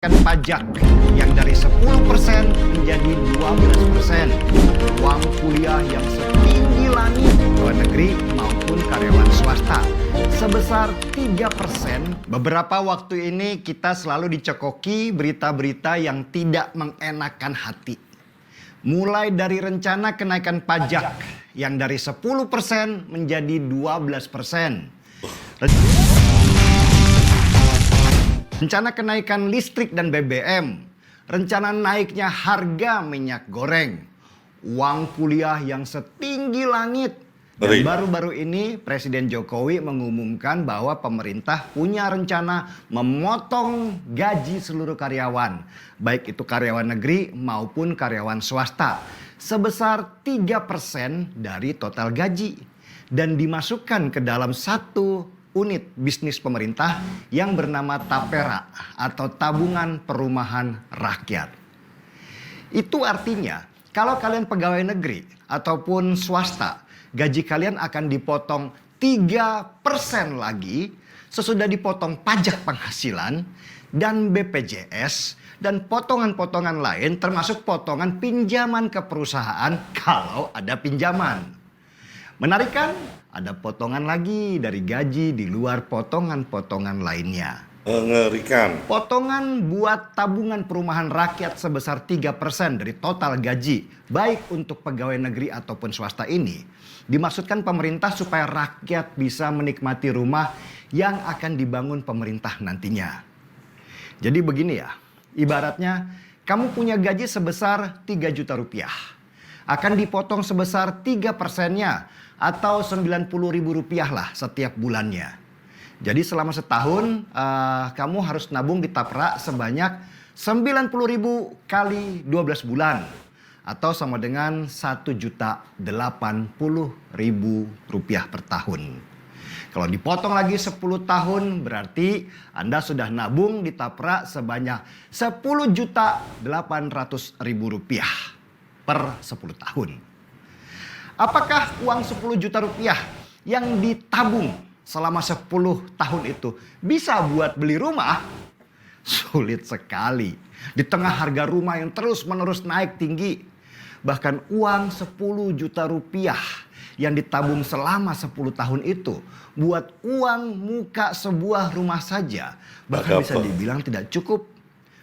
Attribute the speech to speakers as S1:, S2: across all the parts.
S1: Pajak yang dari 10% menjadi 12%, uang kuliah yang setinggi langit pegawai negeri maupun karyawan swasta sebesar 3%. Beberapa waktu ini kita selalu dicekoki berita-berita yang tidak mengenakan hati. Mulai dari rencana kenaikan pajak yang dari 10% menjadi 12%. Rencana kenaikan listrik dan BBM, rencana naiknya harga minyak goreng, uang kuliah yang setinggi langit. Dan baru-baru ini Presiden Jokowi mengumumkan bahwa pemerintah punya rencana memotong gaji seluruh karyawan, baik itu karyawan negeri maupun karyawan swasta, sebesar 3% dari total gaji dan dimasukkan ke dalam satu unit bisnis pemerintah yang bernama Tapera atau Tabungan Perumahan Rakyat. Itu artinya kalau kalian pegawai negeri ataupun swasta, gaji kalian akan dipotong 3% lagi sesudah dipotong pajak penghasilan dan BPJS dan potongan-potongan lain termasuk potongan pinjaman ke perusahaan kalau ada pinjaman. Menarik kan? Ada potongan lagi dari gaji di luar potongan-potongan lainnya.
S2: Mengerikan.
S1: Potongan buat tabungan perumahan rakyat sebesar 3% dari total gaji, baik untuk pegawai negeri ataupun swasta ini, dimaksudkan pemerintah supaya rakyat bisa menikmati rumah yang akan dibangun pemerintah nantinya. Jadi begini ya, ibaratnya kamu punya gaji sebesar 3 juta rupiah. Akan dipotong sebesar 3%-nya atau 90.000 rupiah lah setiap bulannya. Jadi selama setahun kamu harus nabung di Tapera sebanyak 90.000 kali 12 bulan atau sama dengan 1.080.000 rupiah per tahun. Kalau dipotong lagi 10 tahun berarti Anda sudah nabung di Tapera sebanyak 10.800.000 rupiah per 10 tahun. Apakah uang 10 juta rupiah yang ditabung selama 10 tahun itu bisa buat beli rumah? Sulit sekali. Di tengah harga rumah yang terus-menerus naik tinggi. Bahkan uang 10 juta rupiah yang ditabung selama 10 tahun itu buat uang muka sebuah rumah saja bahkan bisa dibilang tidak cukup.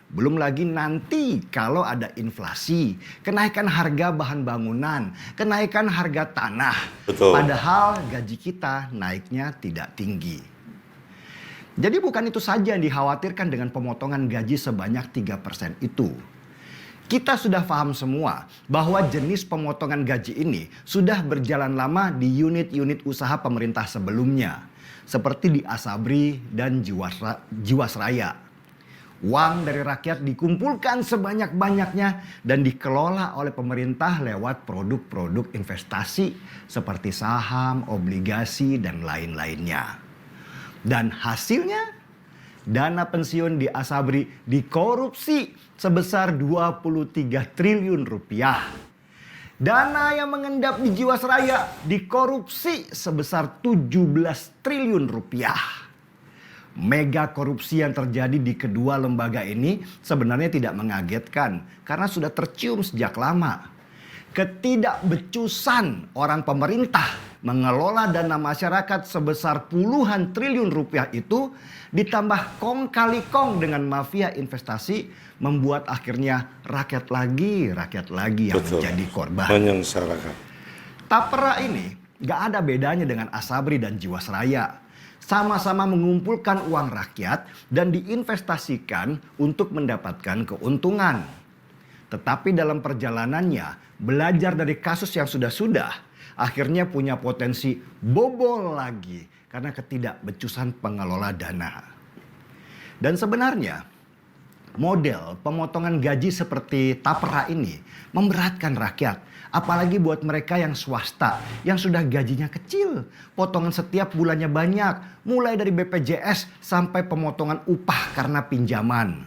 S1: Belum lagi nanti kalau ada inflasi, kenaikan harga bahan bangunan, kenaikan harga tanah.
S2: Betul.
S1: Padahal gaji kita naiknya tidak tinggi. Jadi bukan itu saja yang dikhawatirkan dengan pemotongan gaji sebanyak 3% itu. Kita sudah paham semua bahwa jenis pemotongan gaji ini sudah berjalan lama di unit-unit usaha pemerintah sebelumnya. Seperti di Asabri dan Jiwasraya. Uang dari rakyat dikumpulkan sebanyak-banyaknya dan dikelola oleh pemerintah lewat produk-produk investasi seperti saham, obligasi, dan lain-lainnya. Dan hasilnya, dana pensiun di Asabri dikorupsi sebesar 23 triliun rupiah. Dana yang mengendap di Jiwasraya dikorupsi sebesar 17 triliun rupiah. Mega korupsi yang terjadi di kedua lembaga ini sebenarnya tidak mengagetkan karena sudah tercium sejak lama. Ketidakbecusan orang pemerintah mengelola dana masyarakat sebesar puluhan triliun rupiah itu ditambah kong kali kong dengan mafia investasi membuat akhirnya rakyat lagi yang menjadi korban.
S2: Menyengsarakan.
S1: Tapera ini gak ada bedanya dengan Asabri dan Jiwasraya. Sama-sama mengumpulkan uang rakyat dan diinvestasikan untuk mendapatkan keuntungan. Tetapi dalam perjalanannya, belajar dari kasus yang sudah-sudah, akhirnya punya potensi bobol lagi karena ketidakbecusan pengelola dana. Dan sebenarnya, model pemotongan gaji seperti Tapera ini memberatkan rakyat. Apalagi buat mereka yang swasta, yang sudah gajinya kecil. Potongan setiap bulannya banyak, mulai dari BPJS sampai pemotongan upah karena pinjaman.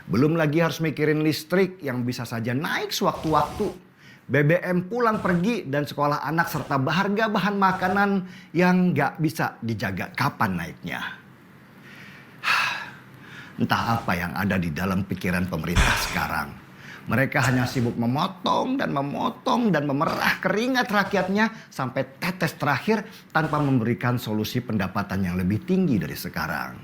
S1: Belum lagi harus mikirin listrik yang bisa saja naik sewaktu-waktu. BBM pulang pergi dan sekolah anak serta harga bahan makanan yang gak bisa dijaga kapan naiknya. Entah apa yang ada di dalam pikiran pemerintah sekarang. Mereka hanya sibuk memotong dan memerah keringat rakyatnya sampai tetes terakhir tanpa memberikan solusi pendapatan yang lebih tinggi dari sekarang.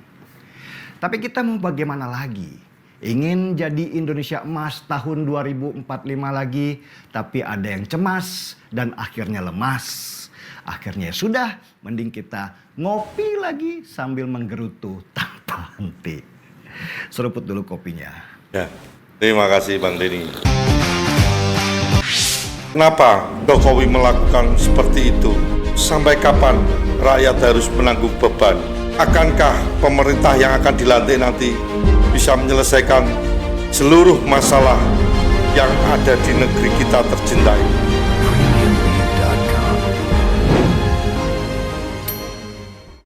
S1: Tapi kita mau bagaimana lagi? Ingin jadi Indonesia emas tahun 2045 lagi, tapi ada yang cemas dan akhirnya lemas. Akhirnya sudah, mending kita ngopi lagi sambil menggerutu tanpa henti. Seruput dulu kopinya.
S2: Ya, terima kasih Bang Denny. Kenapa Jokowi melakukan seperti itu? Sampai kapan rakyat harus menanggung beban? Akankah pemerintah yang akan dilantik nanti bisa menyelesaikan seluruh masalah yang ada di negeri kita tercintai?